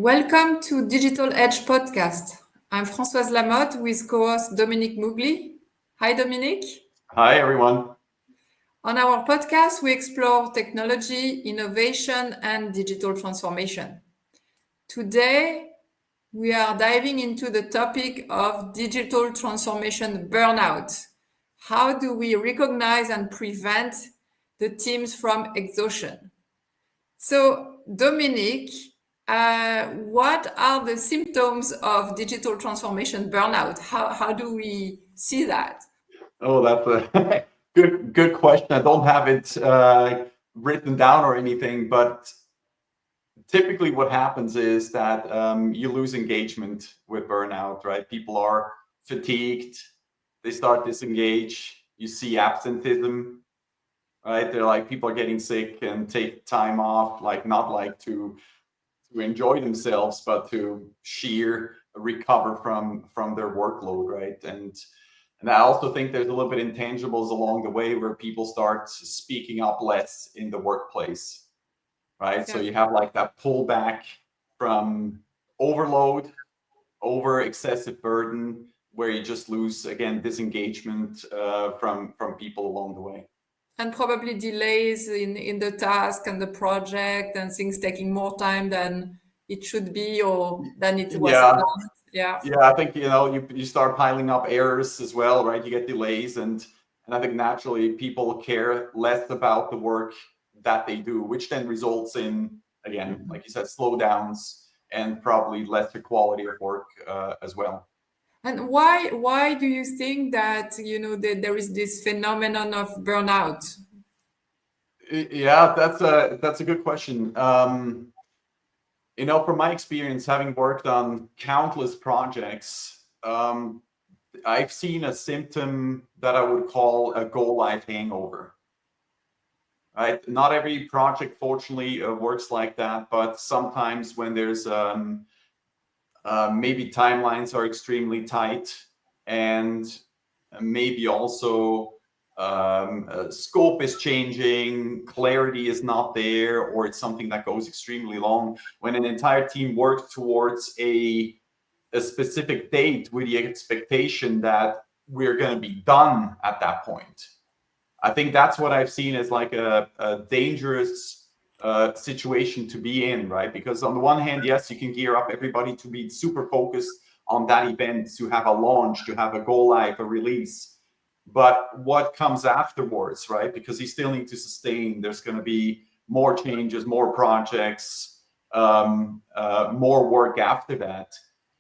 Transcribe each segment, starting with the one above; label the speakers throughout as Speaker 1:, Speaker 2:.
Speaker 1: Welcome to Digital Edge Podcast. I'm Françoise Lamotte with co-host Dominik Mugli. Hi, Dominik.
Speaker 2: Hi, everyone.
Speaker 1: On our podcast, we explore technology, innovation, and digital transformation. Today, we are diving into the topic of digital transformation burnout. How do we recognize and prevent the teams from exhaustion? So, Dominik, what are the symptoms of digital transformation burnout? How do we see that?
Speaker 2: Oh, that's a good question. I don't have it written down or anything, but typically what happens is that you lose engagement with burnout, right? People are fatigued, they start disengage, you see absenteeism, right? They're like people are getting sick and take time off, like not like to enjoy themselves, but to sheer recover from their workload, right? And I also think there's a little bit intangibles along the way where people start speaking up less in the workplace, right? So
Speaker 1: Yeah.
Speaker 2: you have like that pullback from overload, over excessive burden, where you just lose again disengagement from people along the way.
Speaker 1: And probably delays in the task and the project and things taking more time than it should be or than it was
Speaker 2: Yeah,
Speaker 1: planned. Yeah.
Speaker 2: yeah, I think you start piling up errors as well, right? You get delays, and I think naturally people care less about the work that they do, which then results in, again, like you said, slowdowns and probably lesser quality of work as well.
Speaker 1: And why do you think that there is this phenomenon of burnout?
Speaker 2: Yeah, that's a good question. From my experience, having worked on countless projects, I've seen a symptom that I would call a go live hangover. Right? Not every project, fortunately, works like that, but sometimes when there's maybe timelines are extremely tight, and maybe also scope is changing, clarity is not there, or it's something that goes extremely long. When an entire team works towards a specific date with the expectation that we're going to be done at that point. I think that's what I've seen as like a dangerous situation to be in, right? Because on the one hand, yes, you can gear up everybody to be super focused on that event, to have a launch, to have a go live, a release. But what comes afterwards, right? Because you still need to sustain. There's going to be more changes, more projects, more work after that.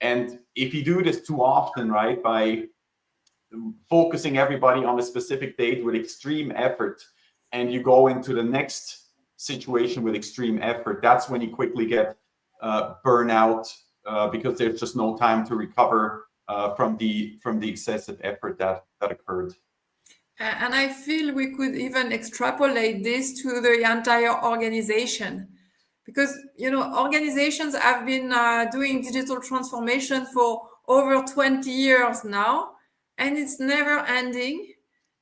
Speaker 2: And if you do this too often, right, by focusing everybody on a specific date with extreme effort, and you go into the next situation with extreme effort, that's when you quickly get burnout because there's just no time to recover from the excessive effort that occurred.
Speaker 1: And I feel we could even extrapolate this to the entire organization because, organizations have been doing digital transformation for over 20 years now, and it's never ending.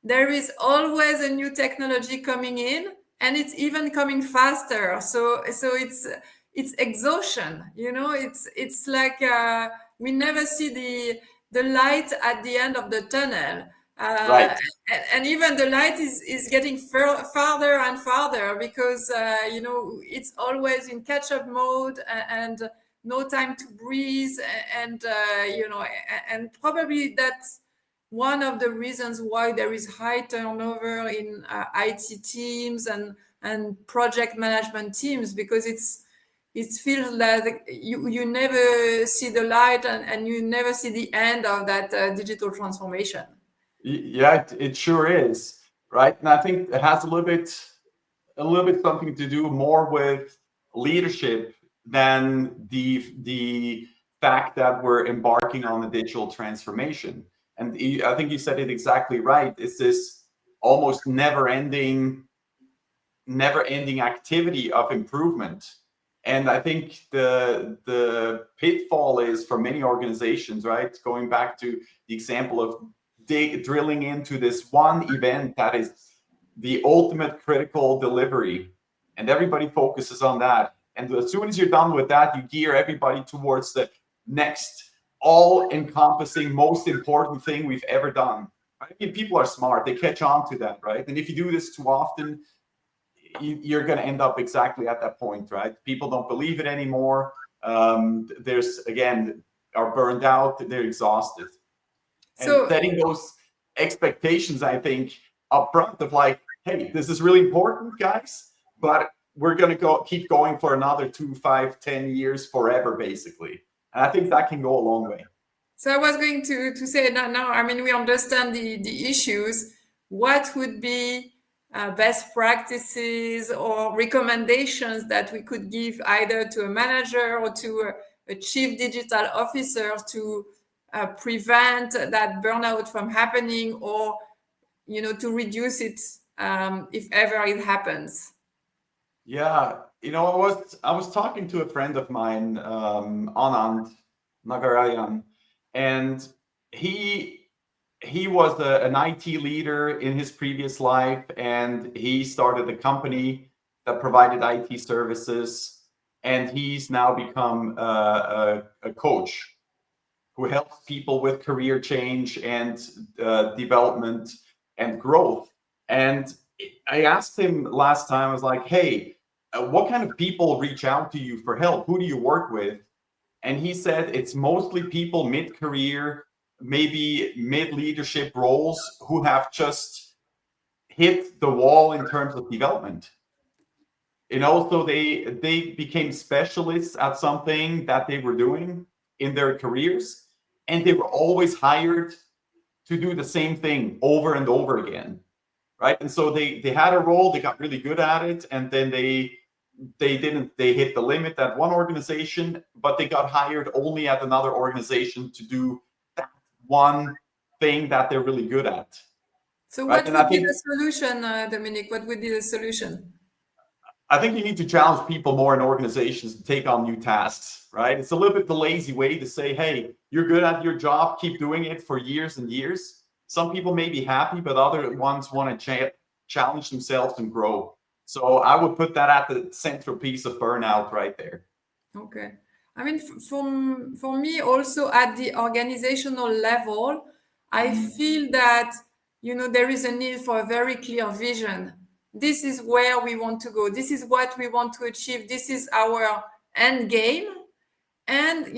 Speaker 1: There is always a new technology coming in, and it's even coming faster. So it's exhaustion. It's like we never see the light at the end of the tunnel. Uh,
Speaker 2: Right.
Speaker 1: and even the light is getting farther and farther because it's always in catch-up mode and no time to breathe and probably that's one of the reasons why there is high turnover in IT teams and project management teams because it feels like you never see the light and you never see the end of that digital transformation.
Speaker 2: Yeah, it sure is, right? And I think it has a little bit something to do more with leadership than the fact that we're embarking on a digital transformation. And I think you said it exactly right. It's this almost never ending activity of improvement. And I think the pitfall is for many organizations, right? Going back to the example of drilling into this one event that is the ultimate critical delivery, and everybody focuses on that. And as soon as you're done with that, you gear everybody towards the next all-encompassing, most important thing we've ever done. I mean, people are smart. They catch on to that, right? And if you do this too often, you're going to end up exactly at that point, right? People don't believe it anymore. There's, again, are burned out. They're exhausted. And
Speaker 1: So,
Speaker 2: setting those expectations, I think, up front of like, hey, this is really important, guys, but we're going to keep going for another 2, 5, 10 years forever, basically. And I think that can go a long way.
Speaker 1: so I was going to say that now, I mean, we understand the issues. What would be best practices or recommendations that we could give either to a manager or to a chief digital officer to prevent that burnout from happening, or to reduce it if ever it happens?
Speaker 2: Yeah, I was talking to a friend of mine, Anand Nagarayan, and he he was an IT leader in his previous life, and he started a company that provided IT services, and he's now become a coach who helps people with career change and development and growth. And I asked him last time, I was like, hey, what kind of people reach out to you for help? Who do you work with? And he said it's mostly people mid career, maybe mid leadership roles who have just hit the wall in terms of development. So they became specialists at something that they were doing in their careers, and they were always hired to do the same thing over and over again, right? And so they had a role, they got really good at it, and then they hit the limit at one organization, but they got hired only at another organization to do that one thing that they're really good at,
Speaker 1: So
Speaker 2: right?
Speaker 1: what
Speaker 2: And I
Speaker 1: would be
Speaker 2: think
Speaker 1: the solution, Dominic? What would be the solution?
Speaker 2: I think you need to challenge people more in organizations to take on new tasks, right? It's a little bit the lazy way to say, hey, you're good at your job, keep doing it for years and years. Some people may be happy, but other ones want to challenge themselves and grow. So I would put that at the central piece of burnout right there.
Speaker 1: Okay. I mean, for me also at the organizational level, I feel that, there is a need for a very clear vision. This is where we want to go. This is what we want to achieve. This is our end game. And,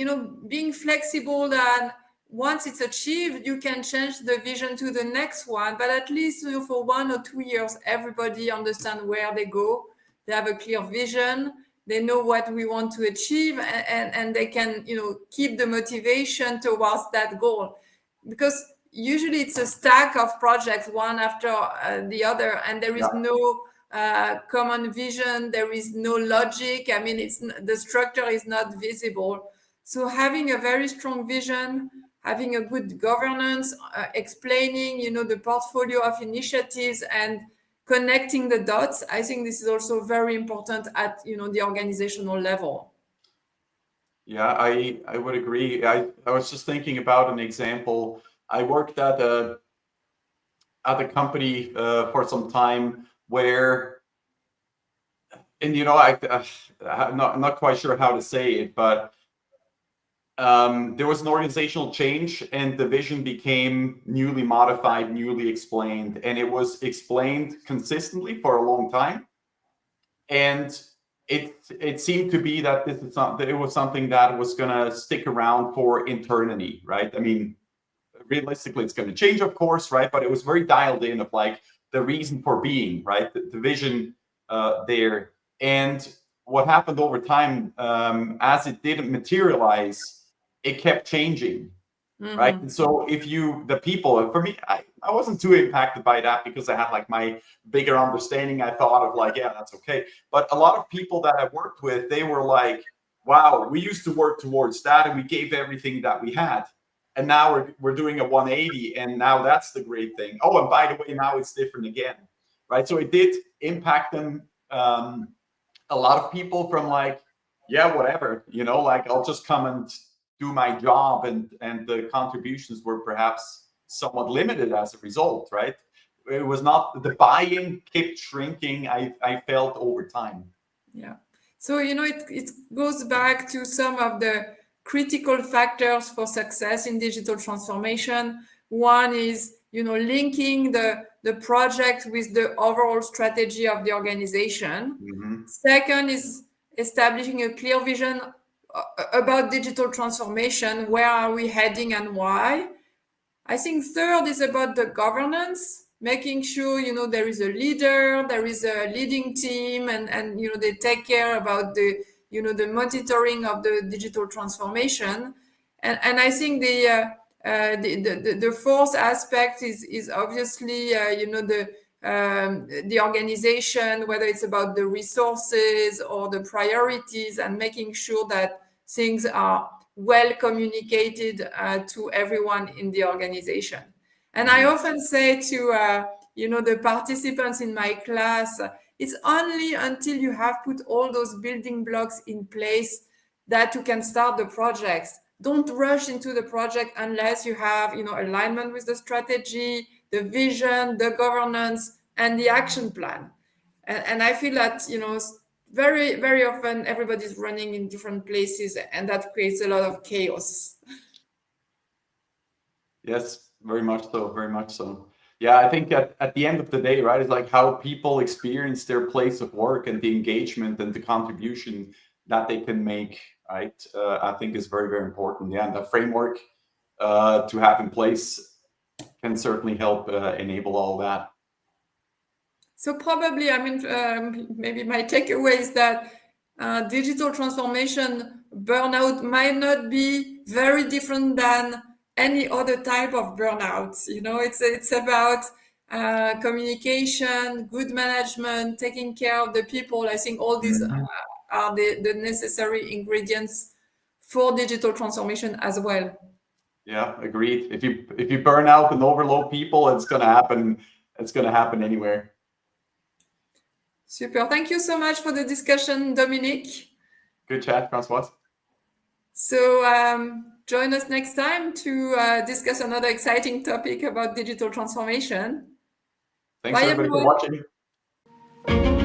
Speaker 1: being flexible, that once it's achieved, you can change the vision to the next one. But at least, for 1 or 2 years, everybody understand where they go. They have a clear vision. They know what we want to achieve, and they can, keep the motivation towards that goal. Because usually it's a stack of projects, one after the other, and there is
Speaker 2: Yeah.
Speaker 1: no common vision. There is no logic. I mean, the structure is not visible. So having a very strong vision, having a good governance, explaining, the portfolio of initiatives, and connecting the dots. I think this is also very important at, the organizational level.
Speaker 2: Yeah, I would agree. I was just thinking about an example. I worked at a company for some time where, and I'm not quite sure how to say it, but there was an organizational change, and the vision became newly modified, newly explained, and it was explained consistently for a long time. And it seemed to be that that it was something that was going to stick around for eternity, right? I mean, realistically, it's going to change, of course, right? But it was very dialed in of like the reason for being, right? The vision there. And what happened over time, as it didn't materialize, it kept changing, right? And so the people, for me, I wasn't too impacted by that because I had like my bigger understanding. I thought of like, yeah, that's okay. But a lot of people that I worked with, they were like, wow, we used to work towards that and we gave everything that we had. And now we're doing a 180, and now that's the great thing. Oh, and by the way, now it's different again, right? So it did impact them. A lot of people from like, yeah, whatever, like I'll just come and do my job, and the contributions were perhaps somewhat limited as a result, right? It was not the buy-in kept shrinking. I felt over time.
Speaker 1: Yeah. So, it goes back to some of the critical factors for success in digital transformation. One is, linking the project with the overall strategy of the organization.
Speaker 2: Hmm.
Speaker 1: Second is establishing a clear vision about digital transformation. Where are we heading and why? I think third is about the governance, making sure, there is a leader, there is a leading team, and they take care about the monitoring of the digital transformation. And I think the fourth aspect is obviously, the organization, whether it's about the resources or the priorities, and making sure that things are well communicated to everyone in the organization. And I often say to the participants in my class, it's only until you have put all those building blocks in place that you can start the projects. Don't rush into the project unless you have alignment with the strategy, the vision, the governance, and the action plan. And I feel that very, very often everybody's running in different places, and that creates a lot of chaos.
Speaker 2: Yes, very much so, very much so. Yeah, I think at the end of the day, right, it's like how people experience their place of work and the engagement and the contribution that they can make, right? I think is very, very important. Yeah, and the framework to have in place can certainly help enable all that.
Speaker 1: So probably, maybe my takeaway is that digital transformation burnout might not be very different than any other type of burnout. It's about communication, good management, taking care of the people. I think all these
Speaker 2: Mhm.
Speaker 1: are the necessary ingredients for digital transformation as well.
Speaker 2: Yeah, agreed. If you burn out and overload people, it's gonna happen. It's gonna happen anywhere.
Speaker 1: Super. Thank you so much for the discussion, Dominic.
Speaker 2: Good chat, Francois.
Speaker 1: So join us next time to discuss another exciting topic about digital transformation.
Speaker 2: Thanks
Speaker 1: Bye,
Speaker 2: everybody for
Speaker 1: everyone.
Speaker 2: watching.